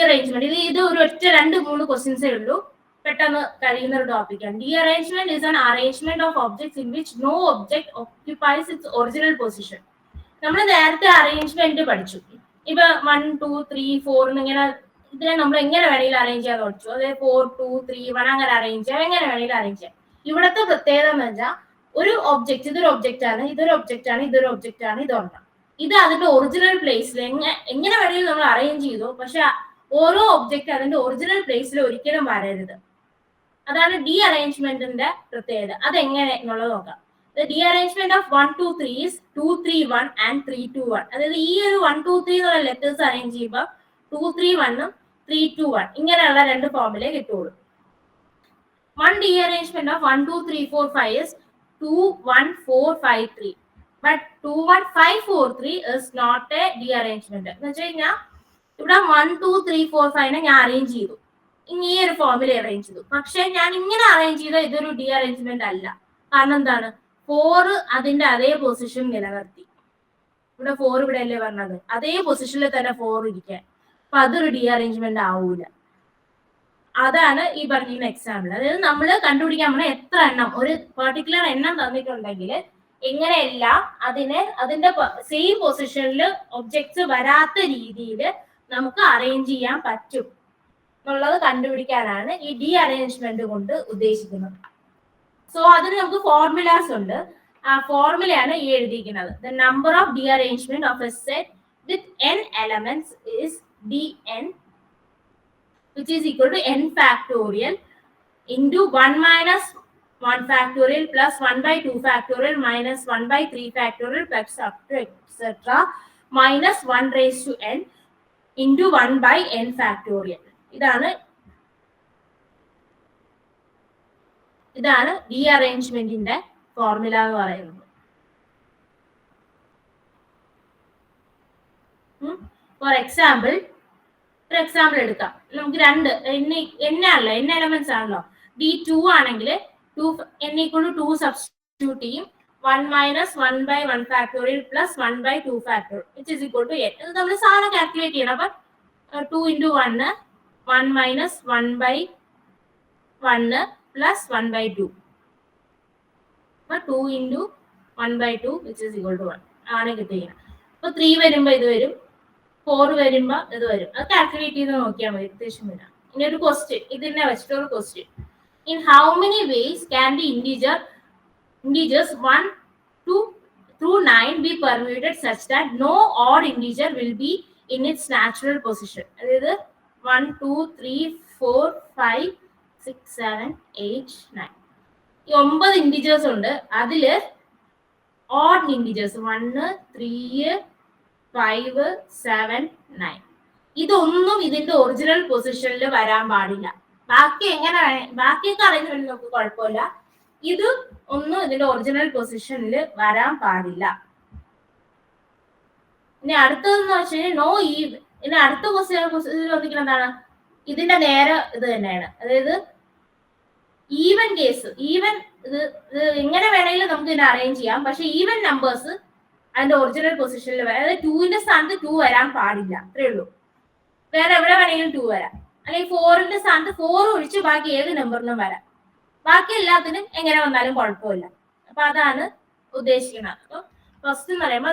Arrangement ഇത് ഒരു ഒറ്റ 2-3 ക്വസ്റ്റ്യൻസേ ഉള്ളൂ, പെട്ടെന്ന് കഴിയുന്ന ഒരു ടോപ്പിക്കാണ്. Derangement is an arrangement of objects in which no object occupies its original position. നമ്മൾ നേരത്തെ അറേഞ്ച്മെന്റ് പഠിച്ചു. ഇപ്പൊ 1 2 3 4 ഇങ്ങനെ ഇതിനെ നമ്മൾ എങ്ങനെ വേണമെങ്കിലും അറേഞ്ച് ചെയ്യാൻ പഠിച്ചു. അതായത് 4 2 3 1 അങ്ങനെ അറേഞ്ച് ചെയ്യാം, എങ്ങനെ വേണമെങ്കിലും അറേഞ്ച് ചെയ്യാം. ഇവിടുത്തെ പ്രത്യേകത എന്ന് വെച്ചാൽ ഒരു ഒബ്ജക്ട്, ഇതൊരു ഒബ്ജക്റ്റ് ആണ്, ഇതൊരു ഒബ്ജക്റ്റ് ആണ്, ഇതൊരു ഒബ്ജക്റ്റ് ആണ്, ഇതൊരെണ്ണം. ഇത് അതിന്റെ ഒറിജിനൽ പ്ലേസിൽ എങ്ങനെ വേണമെങ്കിലും നമ്മൾ അറേഞ്ച് ചെയ്തു. പക്ഷെ ഓരോ ഒബ്ജക്റ്റ് അതിന്റെ ഒറിജിനൽ പ്ലേസിൽ ഒരിക്കലും വരരുത്. അതാണ് ഡി അറേഞ്ച്മെന്റിന്റെ പ്രത്യേകത. അതെങ്ങനെ എന്നുള്ളത് നോക്കാം. D arrangement of 1 2 3 is 2 3 1 and 3 2 1. അതായത് ഈ ഒരു 1 2 3 എന്നുള്ള ലെറ്റേഴ്സ് അറേഞ്ച് ചെയ്യുമ്പോൾ 2 3 1 ഉം 3 2 1 ഇങ്ങനെയുള്ള രണ്ട് ഫോമിലേ കിട്ടുള്ളൂ. One D arrangement of 1 2 3 4 5 is 2 1 4 5 3. But 2 1 5 4 3 is not a D arrangement. എന്ന് വെച്ച് കഴിഞ്ഞാൽ ഇവിടെ 1 2 3 4 5 ഞാൻ അറേഞ്ച് ചെയ്തു, ഈ ഒരു ഫോമിൽ അറേഞ്ച് ചെയ്തു. പക്ഷെ ഞാൻ ഇങ്ങനെ അറേഞ്ച് ചെയ്ത ഇതൊരു ഡി അറേഞ്ച്മെന്റ് അല്ല. കാരണം എന്താണ്? 4 അതിന്റെ അതേ പൊസിഷൻ നിലനിർത്തി. ഇവിടെ 4 ഇവിടെ അല്ലേ പറഞ്ഞത്, അതേ പൊസിഷനിൽ തന്നെ 4 ഇരിക്കാൻ. അപ്പൊ അതൊരു ഡി അറേഞ്ച്മെന്റ് ആവൂല. അതാണ് ഈ പറഞ്ഞ എക്സാമ്പിൾ. അതായത് നമ്മൾ കണ്ടുപിടിക്കാൻ പറഞ്ഞാൽ എത്ര എണ്ണം, ഒരു പെർട്ടിക്കുലർ എണ്ണം തന്നിട്ടുണ്ടെങ്കിൽ എങ്ങനെയെല്ലാം അതിന്റെ സെയിം പൊസിഷനിൽ ഒബ്ജക്ട്സ് വരാത്ത രീതിയിൽ നമുക്ക് അറേഞ്ച് ചെയ്യാൻ പറ്റും എന്നുള്ളത് കണ്ടുപിടിക്കാനാണ് ഈ ഡി അറേഞ്ച്മെന്റ് കൊണ്ട് ഉദ്ദേശിക്കുന്നത്. സോ അതിന് നമുക്ക് ഫോർമുലാസ് ഉണ്ട്. ആ ഫോർമുലയാണ് ഈ എഴുതിയിരിക്കുന്നത്. The number of D arrangement of A set with n elements is dn, which is equal to n factorial into 1 minus 1 factorial plus 1 by 2 factorial minus 1 by 3 factorial plus up to etc. minus 1 raised to n into 1 by n factorial. ഇതാണ് D അറേഞ്ച്മെന്റിന്റെ formula എന്ന് പറയുന്നത്. For example ഒരു example എടുക്കാം. നമുക്ക് രണ്ട് n ആണല്ലോ, n elements ആണല്ലോ. D2 ആണെങ്കിൽ 2 n = 2 സബ്സ്റ്റിറ്റ്യൂട്ട് ചെയ്യും. 1 minus 1 by 1 factorial plus 1 by 2 factorial which is equal to n. ഇത് നമ്മൾ സാധാരണ കാൽക്കുലേറ്റ് ചെയ്യണം. അപ്പൊ 2 into 1 1 minus 1 by 1 plus 1 by 2. അപ്പൊ 2 into 1 by 2 which is equal to 1 ആണ് കിട്ടുക. അപ്പൊ 3 വരുമ്പോ ഇത് വരും, 4 വരുമ്പോ ഇത് വരും. അത് കാൽക്കുലേറ്റ് ചെയ്ത് നോക്കിയാൽ മതി, ഏകദേശം വരാം. ഇനി ഒരു ക്വസ്റ്റ്യൻ, ഇതിനെ വെച്ചിട്ടൊരു question. In how many ways can the integers 1 2 through 9 be permuted such that no odd integer will be in its natural position? അതായത് 1 2 3 4 5 6 7 8 9 ഈ 9 ഇന്റിജേഴ്സ് ഉണ്ട്. അതില് ഓഡ് ഇന്റിജേഴ്സ് 1 3 5 7 9 ഇതൊന്നും ഇതിന്റെ ഒറിജിനൽ പൊസിഷനിൽ വരാൻ പാടില്ല. ബാക്കിയൊക്കെ അറേഞ്ച്മെന്റ് നമുക്ക് കുഴപ്പമില്ല, ഇത് ഒന്നും ഇതിന്റെ ഒറിജിനൽ പൊസിഷനിൽ വരാൻ പാടില്ല. ഇനി അടുത്തതെന്ന് വെച്ച് കഴിഞ്ഞാൽ നോ ഈവ്. ഇനി അടുത്ത പൊസിഷൻ വന്നിരിക്കുന്നത് എന്താണ്? ഇതിന്റെ നേരെ ഇത് തന്നെയാണ്. അതായത് ഈവൻ കേസ്, ഈവൻ ഇത് എങ്ങനെ വേണമെങ്കിലും നമുക്ക് ഇതിനെ അറേഞ്ച് ചെയ്യാം. പക്ഷെ ഈവൻ നമ്പേഴ്സ് അതിന്റെ ഒറിജിനൽ പൊസിഷനിൽ വരാം. അതായത് 2ന്റെ സ്ഥാനത്ത് 2 വരാൻ പാടില്ല, അത്രേ ഉള്ളൂ. വേറെ എവിടെ വേണമെങ്കിലും 2 വരാം. അല്ലെങ്കിൽ 4ന്റെ സ്ഥാനത്ത് 4 ഒഴിച്ച് ബാക്കി ഏത് നമ്പറിനും വരാം. ബാക്കി എല്ലാത്തിനും എങ്ങനെ വന്നാലും കുഴപ്പമില്ല. അപ്പൊ അതാണ് ഉദ്ദേശിക്കുന്നത്. അപ്പൊ ഫസ്റ്റ് എന്ന് പറയുമ്പോൾ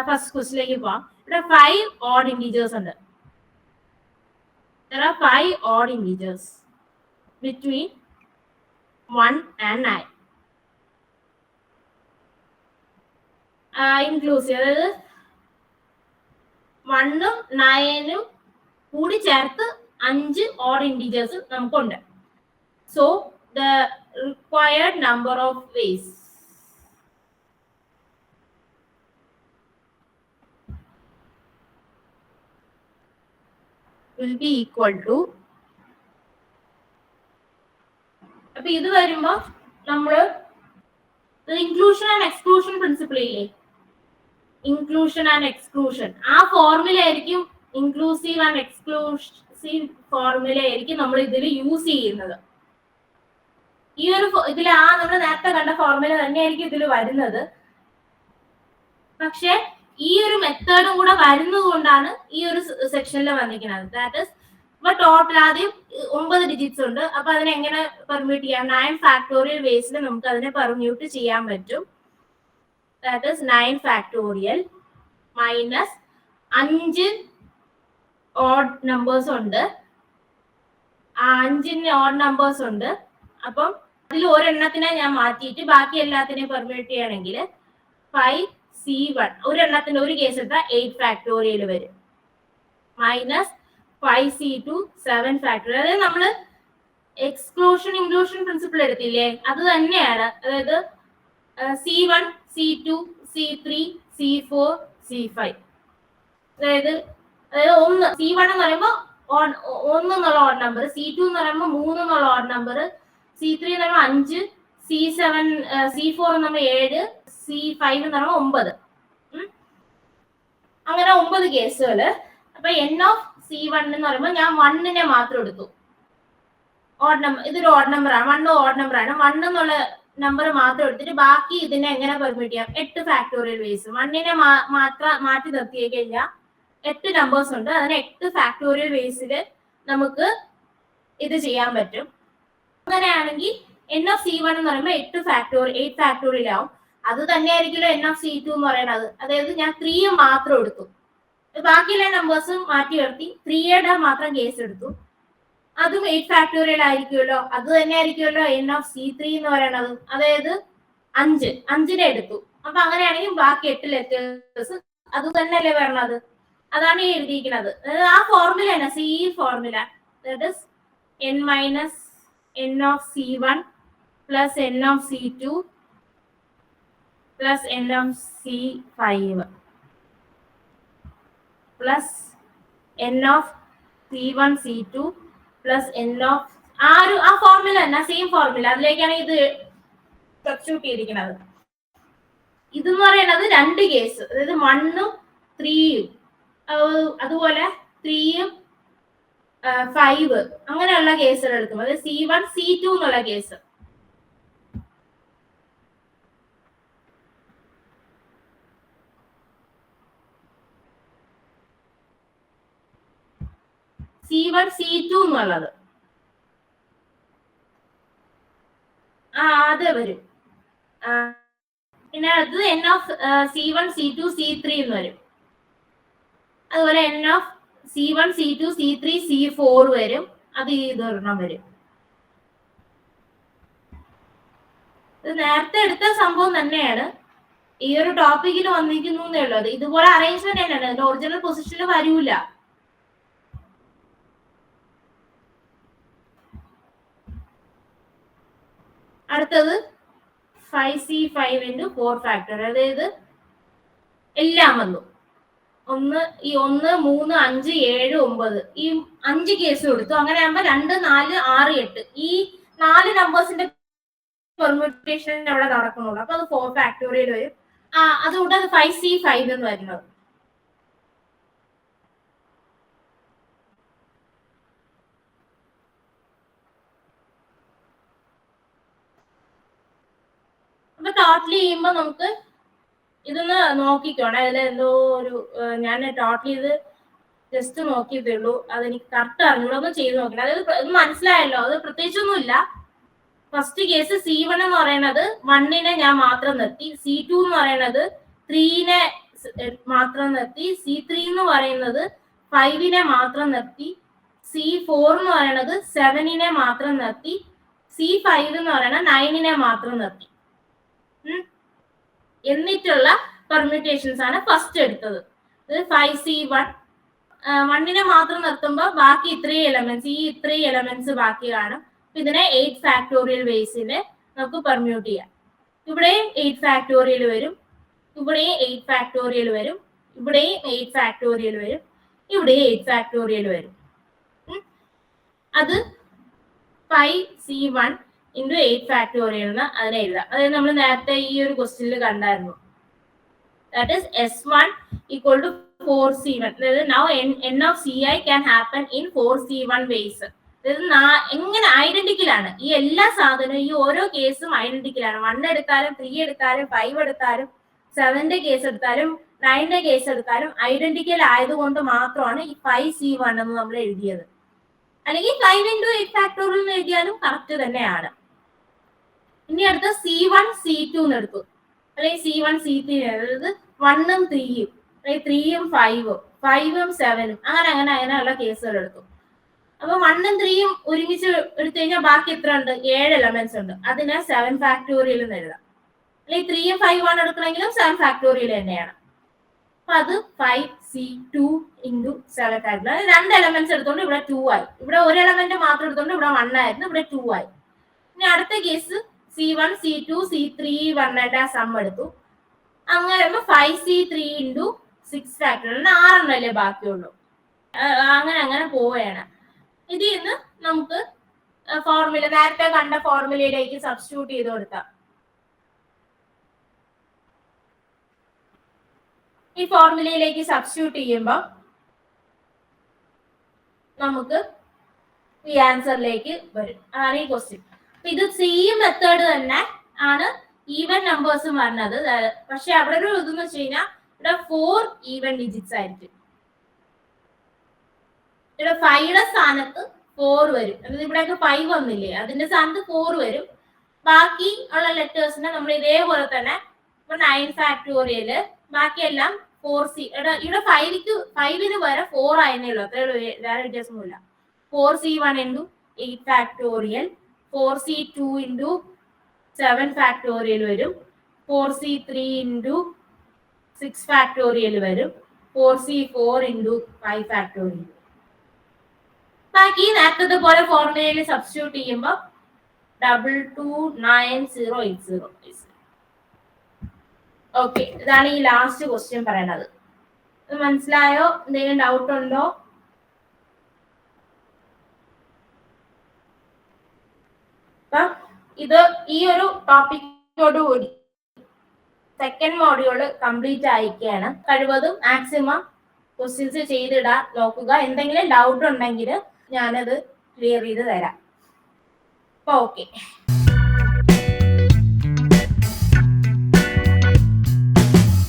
ഫസ്റ്റ് ക്വസ്റ്റിലേക്ക് പോവാം. ഇവിടെ 5 odd integers ഉണ്ട്. There are 5 odd integers between 1 and 9. Inclusive, അതായത് 1ഉം 9ഉം കൂടി ചേർത്ത് 5 odd integers നമുക്കുണ്ട്. So the required number of ways will be equal to, അപ്പൊ ഇത് വരുമ്പോ നമ്മള് ഇൻക്ലൂഷൻ ആൻഡ് എക്സ്ക്ലൂഷൻ പ്രിൻസിപ്പിൾ ഇല്ലേ, ഇൻക്ലൂഷൻ ആൻഡ് എക്സ്ക്ലൂഷൻ, ആ ഫോർമുല ആയിരിക്കും ഇൻക്ലൂസീവ് ആൻഡ് എക്സ്ക്ലൂസീവ് ഫോർമുല ആയിരിക്കും നമ്മൾ ഇതിൽ യൂസ് ചെയ്യുന്നത്. ഈ ഒരു ഇതിൽ നമ്മൾ നേരത്തെ കണ്ട ഫോർമുല തന്നെയായിരിക്കും ഇതിൽ വരുന്നത്. പക്ഷെ ഈ ഒരു മെത്തേഡും കൂടെ വരുന്നത് കൊണ്ടാണ് ഈ ഒരു സെക്ഷനിൽ വന്നിരിക്കുന്നത്. ദാറ്റ് ഇസ് ഇപ്പൊ ടോട്ടൽ ആദ്യം 9 ഡിജിറ്റ്സ് ഉണ്ട്. അപ്പൊ അതിനെ എങ്ങനെ പെർമ്യൂട്ട് ചെയ്യാം? 9 ഫാക്ടോറിയൽ വേസിൽ നമുക്ക് അതിനെ പെർമ്യൂട്ട് ചെയ്യാൻ പറ്റും. That is 9 factorial minus 5 odd numbers ഉണ്ട്. 5 ഓഡ് നമ്പേഴ്സ് ഉണ്ട്. അപ്പം അതിൽ ഒരെണ്ണത്തിനെ ഞാൻ മാറ്റിയിട്ട് ബാക്കി എല്ലാത്തിനെയും പെർമ്യൂട്ട് ചെയ്യണമെങ്കിൽ 5C1 ഒരെണ്ണത്തിന്റെ ഒരു കേസ് എടുത്താൽ 8 ഫാക്ടോറിയൽ വരും. Minus 5C2 7 factorial. അതായത് നമ്മള് എക്സ്ക്ലൂഷൻ ഇൻക്ലൂഷൻ പ്രിൻസിപ്പിൾ എടുത്തില്ലേ, അത് തന്നെയാണ്. അതായത് C1 C2 C3 C4 C5. അതായത് 1 C1 എന്ന് പറയുമ്പോൾ 1 എന്നുള്ള ഓഡ് നമ്പർ, C2 എന്ന് പറയുമ്പോൾ 3 എന്നുള്ള ഓഡ് നമ്പർ, C3 എന്ന് പറയുമ്പോൾ 5, C7 C4 എന്ന് പറയുമ്പോൾ 7, C5 എന്ന് പറയുമ്പോൾ 9. അങ്ങനെ 9 കേസുകള്. അപ്പൊ N ഓഫ് C1 എന്ന് പറയുമ്പോൾ ഞാൻ 1നെ മാത്രം എടുത്തു. ഓഡ് നമ്പർ, ഇതൊരു ഓഡ് നമ്പർ ആണ്, 1 ഓഡ് നമ്പർ ആണ്. 1 എന്നുള്ള നമ്പർ മാത്രം എടുത്തിട്ട് ബാക്കി ഇതിനെ എങ്ങനെ പെർമ്യൂട്ട് ചെയ്യാം? 8 ഫാക്ടോറിയൽ വേസ്. 1നെ മാറ്റി നിർത്തി കഴിഞ്ഞാൽ 8 നമ്പേഴ്സ് ഉണ്ട്. അതിന് 8 ഫാക്ടോറിയൽ വേസിൽ നമുക്ക് ഇത് ചെയ്യാൻ പറ്റും. അങ്ങനെയാണെങ്കിൽ N ഓഫ് C1 എന്ന് പറയുമ്പോൾ 8 ഫാക്ടോറിയൽ ആവും. അത് തന്നെയായിരിക്കുമല്ലോ N ഓഫ് C2 എന്ന് പറയുന്നത്. അതായത് ഞാൻ 3 മാത്രം എടുത്തു, ബാക്കിയുള്ള നമ്പേഴ്സും മാറ്റി നിർത്തി 3യുടെ മാത്രം കേസ് എടുത്തു. അതും 8 ഫാക്ടോറിയൽ ആയിരിക്കുമല്ലോ. അത് തന്നെ ആയിരിക്കുമല്ലോ N ഓഫ് C3 എന്ന് പറയുന്നത്. അതായത് 5നെ എടുത്തു. അപ്പൊ അങ്ങനെയാണെങ്കിൽ ബാക്കി 8 ലെറ്റേഴ്സ് അത് തന്നെയല്ലേ വരണത്. അതാണ് ഈ എഴുതിയിരിക്കുന്നത്. അതായത് ആ ഫോർമുല തന്നെ, C formula. That is N minus N of C1 plus N of C2 plus N of C5 plus N of C1 C2 plus N of ആ ഫോർമുല തന്നെ, സെയിം ഫോർമുല. അതിലേക്കാണ് ഇത് സബ്സ്റ്റിറ്റ്യൂട്ട് ചെയ്തിരിക്കുന്നത്. ഇതെന്ന് പറയുന്നത് 2 കേസ്, അതായത് 1ഉം 3ഉം, അതുപോലെ 3ഉം 5 അങ്ങനെയുള്ള കേസുകൾ എടുക്കും. അതായത് C1 C2 എന്നുള്ള കേസ്. C1 C2 എന്നുള്ളത് അത് വരും. പിന്നെ അത് N of C1 C2 C3 എന്ന് വരും. അതുപോലെ N of C1 C2 C3 C4 വരും. അത് ഇതൊരെണ്ണം വരും. ഇത് നേരത്തെ എടുത്ത സംഭവം തന്നെയാണ്, ഈ ഒരു ടോപ്പിക്കിൽ വന്നിരിക്കുന്നേ ഉള്ളൂ. അത് ഇതുപോലെ അറേഞ്ച്മെന്റ് തന്നെയാണ്, അതിന്റെ ഒറിജിനൽ പൊസിഷനിൽ വരൂല. അടുത്തത് 5C5 into 4 ഫാക്ടർ. അതായത് എല്ലാം വന്നു. 1 3 5 7 9 ഈ 5 കേസ് കൊടുത്തു. അങ്ങനെ ആകുമ്പോ 2 4 6 8 ഈ 4 നമ്പേഴ്സിന്റെ പെർമ്യൂട്ടേഷൻ അവിടെ നടക്കുന്നുള്ളൂ. അപ്പൊ അത് 4 ഫാക്ടോറിയൽ വരും. അതുകൊണ്ട് അത് 5C5 എന്ന് വരുന്നത്. അപ്പൊ ടോട്ടലി ചെയ്യുമ്പോ നമുക്ക് ഇതൊന്ന് നോക്കിക്കോണേ. അതിൽ എന്തോ ഒരു ഞാൻ ടോട്ടലി ഇത് ജസ്റ്റ് നോക്കിയതേ ഉള്ളൂ. അതെനിക്ക് കറക്റ്റ് അറിഞ്ഞൂടെ, ഒന്ന് ചെയ്ത് നോക്കണം. അതായത് ഇത് മനസ്സിലായല്ലോ, അത് പ്രത്യേകിച്ചൊന്നും ഇല്ല. ഫസ്റ്റ് കേസ് C1 എന്ന് പറയുന്നത് 1നെ ഞാൻ മാത്രം നിർത്തി, C2 എന്ന് പറയുന്നത് 3നെ മാത്രം നിർത്തി, C3 എന്ന് പറയുന്നത് 5നെ മാത്രം നിർത്തി, C4 എന്ന് പറയുന്നത് 7നെ മാത്രം നിർത്തി, C5 എന്ന് പറയുന്നത് 9നെ മാത്രം നിർത്തി. എന്നിട്ടുള്ള പെർമ്യൂട്ടേഷൻസ് ആണ് ഫസ്റ്റ് എടുത്തത്. 5C1 1നെ മാത്രം നിർത്തുമ്പോൾ ബാക്കി ഇത്രയും എലമെന്റ്സ് ബാക്കി കാണും. ഇതിനെ 8 ഫാക്ടോറിയൽ വേസിന് നമുക്ക് പെർമ്യൂട്ട് ചെയ്യാം. ഇവിടെയും 8 ഫാക്ടോറിയൽ വരും, ഇവിടെയും 8 ഫാക്ടോറിയൽ വരും, ഇവിടെയും 8 ഫാക്ടോറിയൽ വരും, ഇവിടെയും 8 ഫാക്ടോറിയൽ വരും. അത് 5C1 into 8 ഫാക്ടോറിയൽ എന്ന് അതിനെ എഴുതാം. അതായത് നമ്മൾ നേരത്തെ ഈ ഒരു ക്വസ്റ്റ്യനിൽ കണ്ടായിരുന്നു. That is S1 equal to 4C1. അതായത് now N of Ci can happen in 4C1 ways. അതായത് എങ്ങനെ ഐഡന്റിക്കൽ ആണ് ഈ എല്ലാ സാധനവും, ഈ ഓരോ കേസും ഐഡന്റിക്കൽ ആണ്. 1 എടുത്താലും 3 എടുത്താലും 5 എടുത്താലും 7ന്റെ കേസ് എടുത്താലും 9ന്റെ കേസ് എടുത്താലും ഐഡന്റിക്കൽ ആയതുകൊണ്ട് മാത്രമാണ് ഈ 5C1 എന്ന് നമ്മൾ എഴുതിയത്. അല്ലെങ്കിൽ 5 into 8 ഫാക്ടോറിയൽ എന്ന് എഴുതിയാലും കറക്റ്റ് തന്നെയാണ്. ഇനി അടുത്ത C1 C2 എന്ന് എടുത്തു, അല്ലെങ്കിൽ C1 C3, അതായത് 1ഉം 3ഉം, അല്ലെങ്കിൽ 3ഉം 5ഉം 5ഉം 7ഉം, അങ്ങനെയുള്ള കേസുകൾ എടുത്തു. അപ്പൊ 1ഉം 3ഉം ഒരുമിച്ച് എടുത്തു കഴിഞ്ഞാൽ ബാക്കി എത്ര ഉണ്ട്? 7 എലമെന്റ്സ് ഉണ്ട്. അതിനെ 7 ഫാക്ടോറിയൽ എന്ന് എഴുതാം. അല്ലെങ്കിൽ 3ഉം 5ഉം എടുക്കണമെങ്കിലും 7 ഫാക്ടോറിയൽ തന്നെയാണ്. അപ്പൊ അത് 5C2 into 7 ഫാക്ടോറിയൽ. 2 എലമെന്റ്സ് എടുത്തോണ്ട് ഇവിടെ 2 ആയി. ഇവിടെ ഒരു എലമെന്റ് മാത്രം എടുത്തോണ്ട് ഇവിടെ 1 ആയിരുന്നു, ഇവിടെ 2 ആയി. ഇനി അടുത്ത case C1 C2 C3 1ന്റെ some എടുത്തു. അങ്ങനെ 5C3 into 6 ഫാക്ടോറിയൽ, 6 ബാക്കിയുള്ളൂ. അങ്ങനെ പോവുകയാണ്. ഇതിൽ നിന്ന് നമുക്ക് ഫോർമുല, നേരത്തെ കണ്ട ഫോർമുലയിലേക്ക് സബ്സ്റ്റിറ്റ്യൂട്ട് ചെയ്ത് കൊടുക്കാം. ഈ ഫോർമുലയിലേക്ക് സബ്സ്റ്റിറ്റ്യൂട്ട് ചെയ്യുമ്പോൾ നമുക്ക് ഈ ആൻസറിലേക്ക് വരും. അതാണ് ഈ ക്വസ്റ്റ്യൻ. ഇത് സെയിം മെത്തേഡ് തന്നെ ആണ് ഈവൻ നമ്പേഴ്സും പറഞ്ഞത്. പക്ഷെ അവിടെ ഒരു ഇതെന്ന് വെച്ച് കഴിഞ്ഞാൽ ഇവിടെ 4 ഈവൻ ഡിജിറ്റ്സ് ആയിരിക്കും. ഇവിടെ 5യുടെ സ്ഥാനത്ത് 4 വരും. ഇവിടെയൊക്കെ 5 വന്നില്ലേ, അതിന്റെ സ്ഥാനത്ത് 4 വരും. ബാക്കി ഉള്ള ലെറ്റേഴ്സിനെ നമ്മൾ ഇതേപോലെ തന്നെ 9 ഫാക്ടോറിയല്, ബാക്കിയെല്ലാം 4C. ഇവിടെ 5ന് വരെ 4 ആയതേ ഉള്ളൂ, അത്രേ ഉള്ളൂ, വേറെ വ്യത്യാസമൊന്നുമില്ല. 4C1 into 8 factorial, 4C2 into 7 factorial വരും, 4C3 into 6 ഫാക്ടോറിയൽ വരും, 4C4 into 5 ഫാക്ടോറിയൽ. ബാക്കി നേരത്തെ പോലെ ഫോർമുലയിൽ സബ്സ്റ്റിറ്റ്യൂട്ട് ചെയ്യുമ്പോൾ 229080. ഓക്കെ, ഇതാണ് ഈ ലാസ്റ്റ് ക്വസ്റ്റ്യൻ പറയണത്. മനസ്സിലായോ? എന്തെങ്കിലും ഡൗട്ട് ഉണ്ടോ? ഇത് ഈ ഒരു ടോപ്പിക്കോടുകൂടി സെക്കൻഡ് മോഡ്യൂള് കംപ്ലീറ്റ് ആയിരിക്കുകയാണ്. കഴിവതും മാക്സിമം ക്വസ്റ്റ്യൻസ് ചെയ്തിടാൻ നോക്കുക. എന്തെങ്കിലും ഡൗട്ട് ഉണ്ടെങ്കിൽ ഞാനത് ക്ലിയർ ചെയ്ത് തരാം. ഓക്കെ.